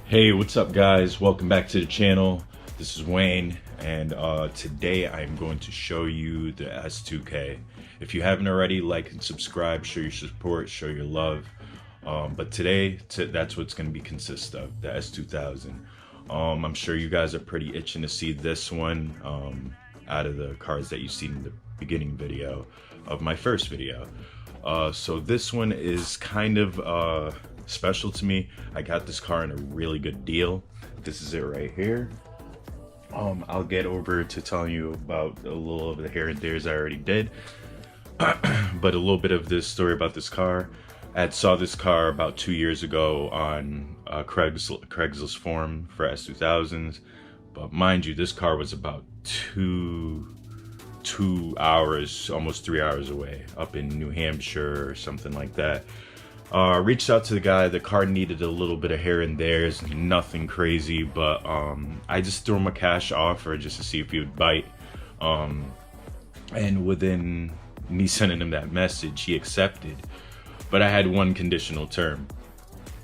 Hey, what's up guys? Welcome back to the channel. This is Wayne, and today I'm going to show you the S2k. If you haven't already, like and subscribe, show your support, show your love. But today, that's what's going to be consist of, the S2000. I'm sure you guys are pretty itching to see this one out of the cars that you've seen in the beginning video of my first video. So this one is kind of special to me. I got this car in a really good deal. This is it right here. I'll get over to telling you about a little of the here and there's I already did, but a little bit of this story about this car. I saw this car about 2 years ago on Craigslist forum for S2000s, but mind you, this car was about two hours, almost 3 hours away, up in New Hampshire or something like that. Reached out to the guy. The car needed a little bit of here and there's, nothing crazy, but I just threw him a cash offer just to see if he would bite. And within me sending him that message, he accepted. But I had one conditional term: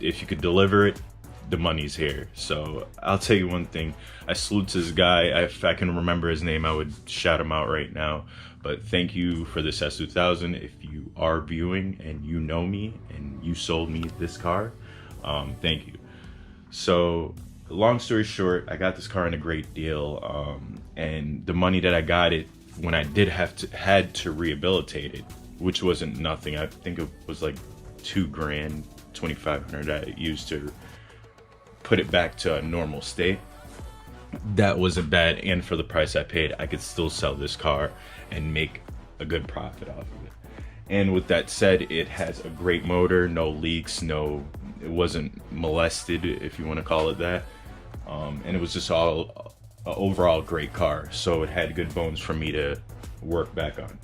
if you could deliver it, the money's here. So I'll tell you one thing, I salute this guy. If I can remember his name, I would shout him out right now. But thank you for this S2000. If you are viewing and you know me and you sold me this car, thank you. So long story short, I got this car in a great deal, and the money that I got it when I had to rehabilitate it, which wasn't nothing. I think it was like $2 grand, $2,500 I used to put it back to a normal state. That wasn't bad, and for the price I paid, I could still sell this car and make a good profit off of it. And with that said, it has a great motor, no leaks, it wasn't molested, if you want to call it that. And it was just all overall great car, so it had good bones for me to work back on.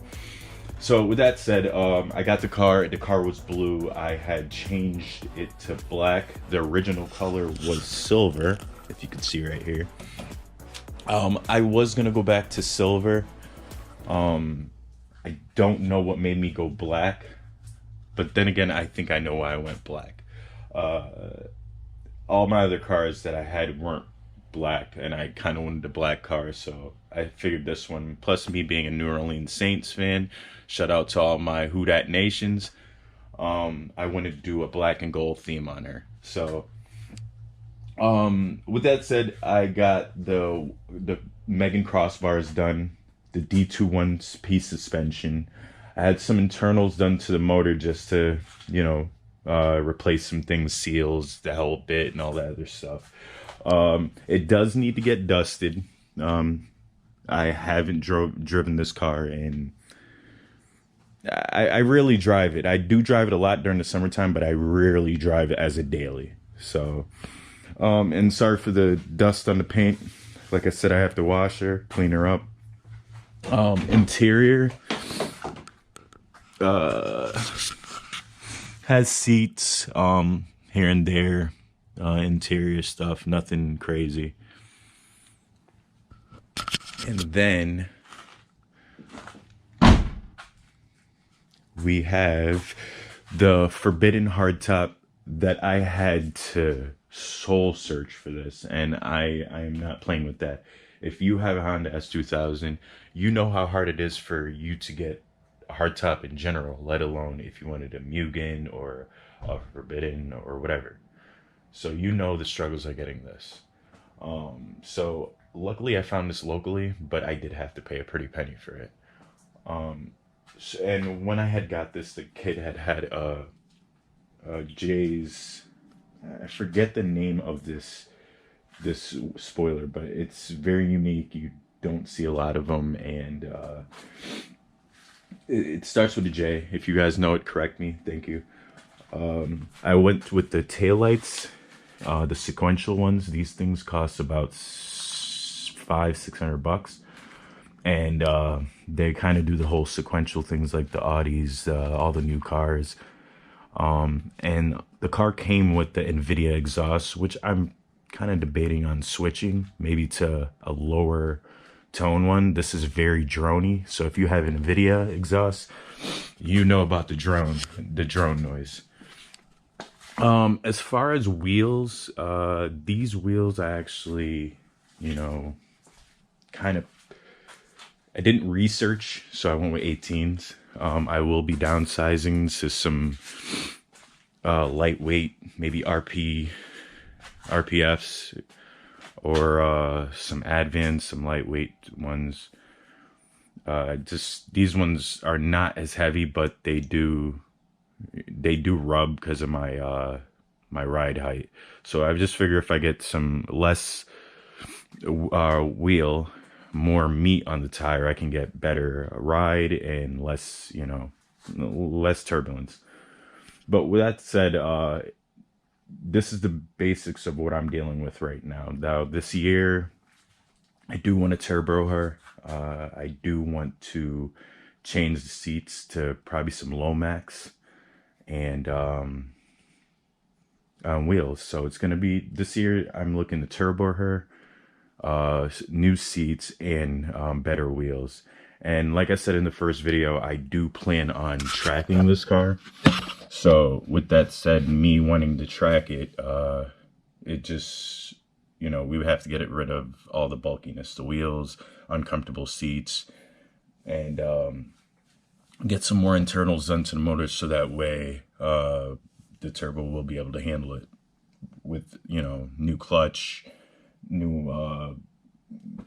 So with that said, I got the car was blue. I had changed it to black. The original color was silver, if you can see right here. I was gonna go back to silver. I don't know what made me go black, but then again, I think I know why I went black. All my other cars that I had weren't black, and I kind of wanted a black car, so I figured this one, plus me being a New Orleans Saints fan, shout out to all my Who Dat Nations, I wanted to do a black and gold theme on her. So with that said, I got the Megan crossbars done, the D2 one-piece suspension. I had some internals done to the motor just to, replace some things, seals, the hell bit, and all that other stuff. It does need to get dusted. I haven't driven this car, and I rarely drive it. I do drive it a lot during the summertime, but I rarely drive it as a daily. So, and sorry for the dust on the paint. Like I said, I have to wash her, clean her up. Interior has seats here and there, interior stuff, nothing crazy. And then we have the forbidden hardtop that I had to soul search for this, and I am not playing with that. If you have a Honda S2000, you know how hard it is for you to get a hardtop in general, let alone if you wanted a Mugen or a forbidden or whatever. So you know the struggles of getting this. So luckily I found this locally, but I did have to pay a pretty penny for it. And when I had got this, the kid had a Jay's, I forget the name of this spoiler, but it's very unique. You don't see a lot of them, and it starts with a J. If you guys know it, correct me. Thank you. I went with the taillights, the sequential ones. These things cost about $500-600, and they kind of do the whole sequential things like the Audis, all the new cars. And the car came with the NVIDIA exhaust, which I'm kind of debating on switching maybe to a lower tone one. This is very droney, so if you have NVIDIA exhaust, you know about the drone noise. As far as wheels, these wheels I actually, you know, kind of, I didn't research, so I went with 18s. I will be downsizing to some lightweight, maybe RPFs, or some Advans, some lightweight ones. Just these ones are not as heavy, but they do rub because of my my ride height. So I just figure if I get some less wheel, more meat on the tire, I can get better ride and less, you know, less turbulence. But with that said, this is the basics of what I'm dealing with right now. Now this year, I do want to turbo her. I do want to change the seats to probably some Lomax and wheels. So it's going to be this year. I'm looking to turbo her, new seats, and better wheels. And like I said in the first video, I do plan on tracking this car. So with that said, me wanting to track it, it just, you know, we would have to get rid of all the bulkiness, the wheels, uncomfortable seats, and get some more internals done to the motor so that way the turbo will be able to handle it with, you know, new clutch, new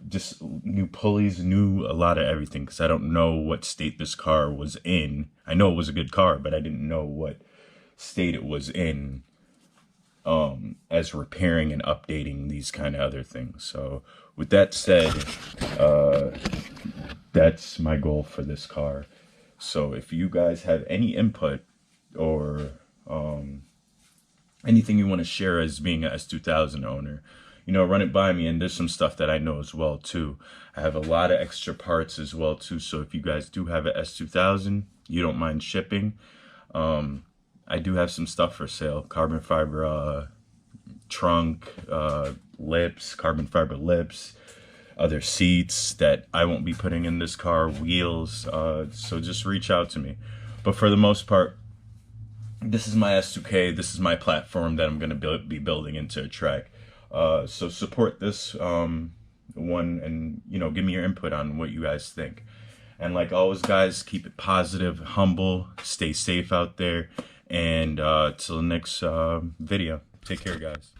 just new pulleys, a lot of everything, because I don't know what state this car was in. I know it was a good car, but I didn't know what state it was in as repairing and updating these kind of other things. So with that said, that's my goal for this car. So if you guys have any input or anything you want to share as being a S2000 owner, you know, run it by me. And there's some stuff that I know as well too. I have a lot of extra parts as well too. So if you guys do have a S2000, you don't mind shipping, I do have some stuff for sale. Carbon fiber trunk, lips, carbon fiber lips, other seats that I won't be putting in this car, wheels. So just reach out to me. But for the most part, this is my S2k. This is my platform that I'm going to be building into a track. So support this one, and, you know, give me your input on what you guys think. And like always, guys, keep it positive, humble, stay safe out there, and till the next video. Take care, guys.